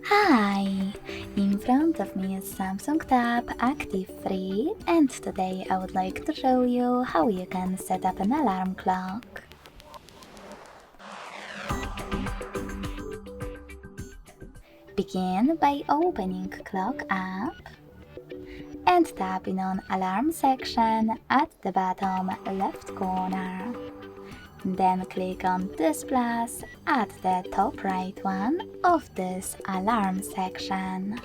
Hi! In front of me is Samsung Tab Active 3 and today I would like to show you how you can set up an alarm clock. Begin by opening Clock app and tapping on Alarm section at the bottom left corner. Then click on this plus at the top right one of this alarm section.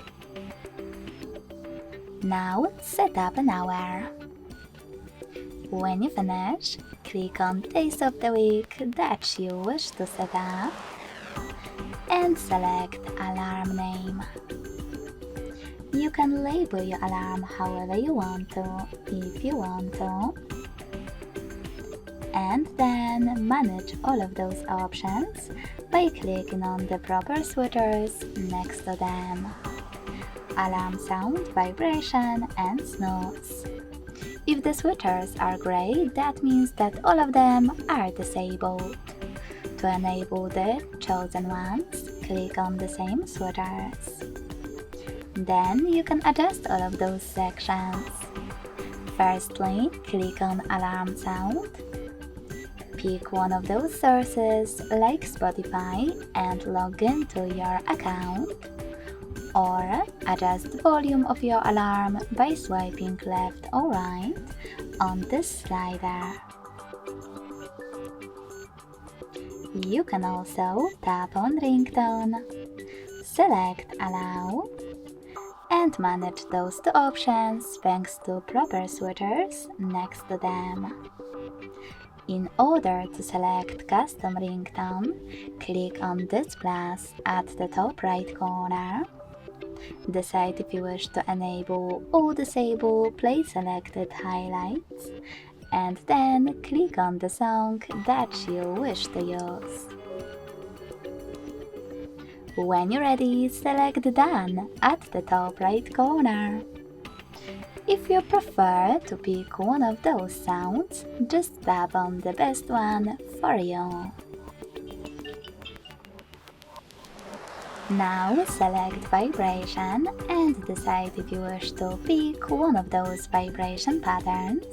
Now set up an hour. When you finish, click on Days of the week that you wish to set up and select Alarm Name. You can label your alarm however you want to, if you want to, and then manage all of those options by clicking on the proper switchers next to them. Alarm sound, vibration, and snooze. If the switchers are gray, that means that all of them are disabled. To enable the chosen ones, click on the same switchers. Then you can adjust all of those sections. Firstly, click on Alarm Sound. Pick one of those sources like Spotify and log into your account. Or adjust the volume of your alarm by swiping left or right on this slider. You can also tap on Ringtone, select Allow, and manage those two options thanks to proper switchers next to them. In order to select Custom Ringtone, click on this plus at the top right corner. Decide if you wish to enable or disable Play Selected Highlights, and then click on the song that you wish to use. When you're ready, select Done at the top right corner. If you prefer to pick one of those sounds, just tap on the best one for you. Now select Vibration and decide if you wish to pick one of those vibration patterns.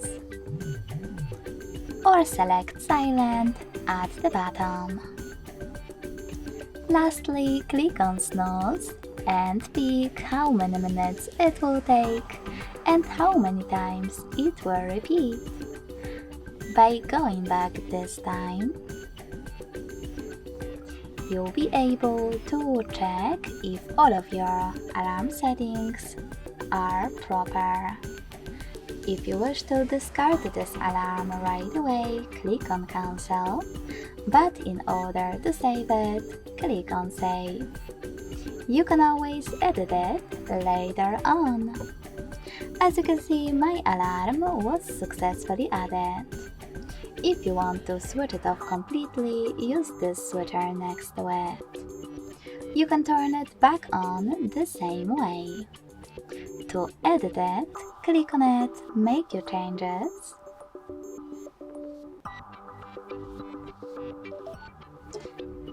Or select Silent at the bottom. Lastly, click on Snooze and pick how many minutes it will take and how many times it will repeat. By going back this time, you'll be able to check if all of your alarm settings are proper. If you wish to discard this alarm right away, click on Cancel, but in order to save it, click on Save. You can always edit it later on. As you can see, my alarm was successfully added. If you want to switch it off completely, use this switcher next to it. You can turn it back on the same way. To edit it, click on it, make your changes.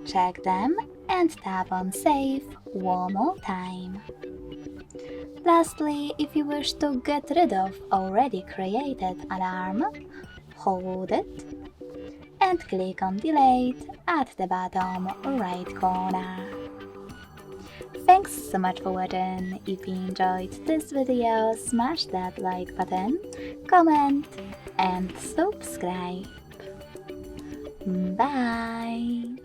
Check them and tap on Save one more time. Lastly, if you wish to get rid of already created alarm, hold it and click on Delete at the bottom right corner. Thanks so much for watching. If you enjoyed this video, smash that like button, comment and subscribe. Bye!